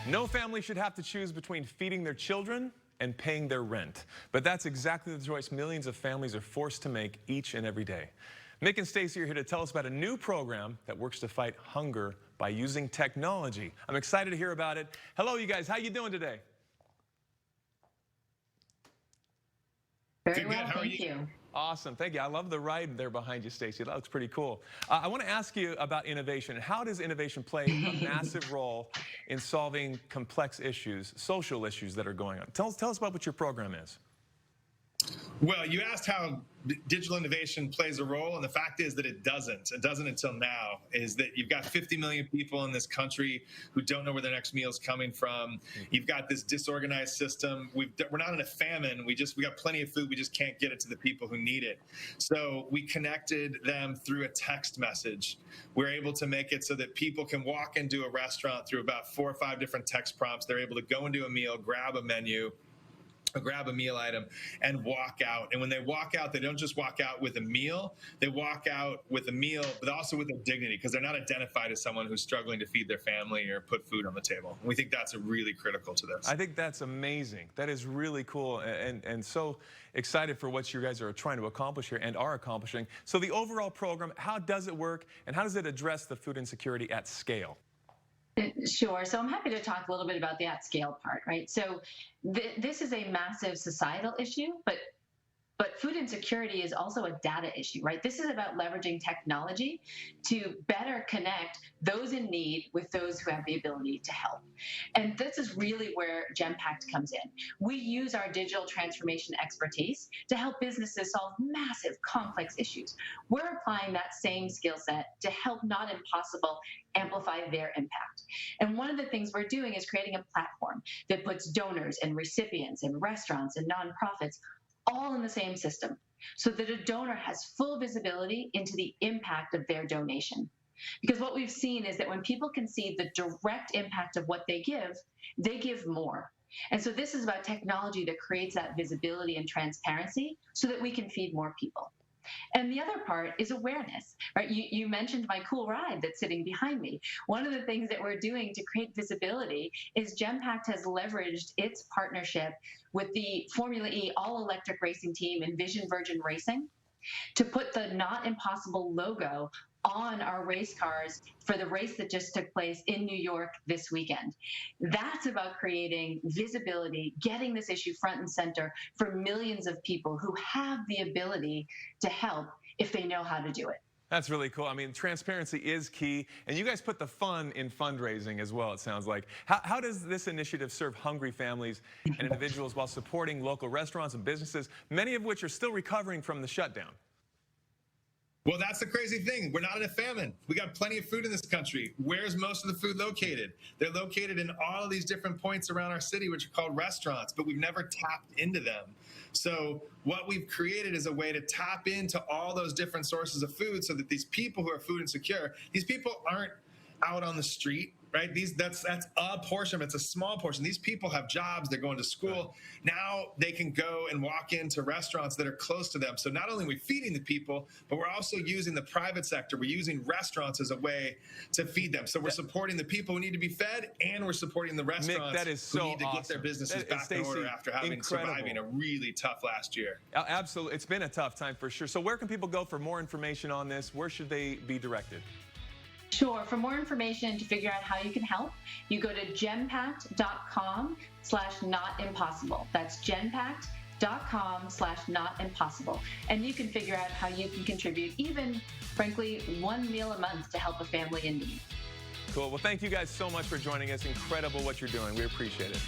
No family should have to choose between feeding their children and paying their rent. But that's exactly the choice millions of families are forced to make each and every day. Mick and Stacy are here to tell us about a new program that works to fight hunger by using technology. I'm excited to hear about it. Hello, you guys. How you doing today? Very well, thank you. Awesome, thank you. I love the ride there behind you, Stacy. That looks pretty cool. I want to ask you about innovation. How does innovation play a massive role in solving complex issues, social issues that are going on? Tell us about what your program is. Well, you asked how digital innovation plays a role, and the fact is that it doesn't. It doesn't until now, is that you've got 50 million people in this country who don't know where their next meal is coming from. You've got this disorganized system. We're not in a famine. We got plenty of food. We just can't get it to the people who need it. So we connected them through a text message. We're able to make it so that people can walk into a restaurant through about 4 or 5 different text prompts. They're able to go into a meal, grab a menu, grab a meal item, and walk out. And when they walk out, they don't just walk out with a meal, they walk out with a meal, but also with a dignity, because they're not identified as someone who's struggling to feed their family or put food on the table. And we think that's really critical to this. I think that's amazing. That is really cool, and so excited for what you guys are trying to accomplish here and are accomplishing. So the overall program, how does it work, and how does it address the food insecurity at scale? Sure. So I'm happy to talk a little bit about the at scale part, right? So this is a massive societal issue, but food insecurity is also a data issue, right? This is about leveraging technology to better connect those in need with those who have the ability to help. And this is really where GenPact comes in. We use our digital transformation expertise to help businesses solve massive, complex issues. We're applying that same skill set to help Not Impossible amplify their impact. And one of the things we're doing is creating a platform that puts donors and recipients and restaurants and nonprofits all in the same system, so that a donor has full visibility into the impact of their donation. Because what we've seen is that when people can see the direct impact of what they give more. And so this is about technology that creates that visibility and transparency so that we can feed more people. And the other part is awareness, right? You mentioned my cool ride that's sitting behind me. One of the things that we're doing to create visibility is GenPact has leveraged its partnership with the Formula E all-electric racing team Envision Virgin Racing to put the Not Impossible logo on our race cars for the race that just took place in New York this weekend. That's about creating visibility, getting this issue front and center for millions of people who have the ability to help if they know how to do it. That's really cool. I mean, transparency is key, and you guys put the fun in fundraising as well, it sounds like. How does this initiative serve hungry families and individuals while supporting local restaurants and businesses, many of which are still recovering from the shutdown? Well, that's the crazy thing. We're not in a famine. We got plenty of food in this country. Where's most of the food located? They're located in all of these different points around our city, which are called restaurants, but we've never tapped into them. So what we've created is a way to tap into all those different sources of food so that these people who are food insecure, these people aren't out on the street, right? That's a portion, but it's a small portion. These people have jobs, they're going to school. Now they can go and walk into restaurants that are close to them. So not only are we feeding the people, but we're also using the private sector. We're using restaurants as a way to feed them. So we're supporting the people who need to be fed, and we're supporting the restaurants Mick, that is so who need to awesome. Get their businesses back Stacey, in order after surviving a really tough last year. Absolutely, it's been a tough time for sure. So where can people go for more information on this? Where should they be directed? Sure. For more information to figure out how you can help, you go to genpact.com/notimpossible. That's genpact.com/notimpossible. And you can figure out how you can contribute, even, frankly, 1 meal a month to help a family in need. Cool. Well, thank you guys so much for joining us. Incredible what you're doing. We appreciate it.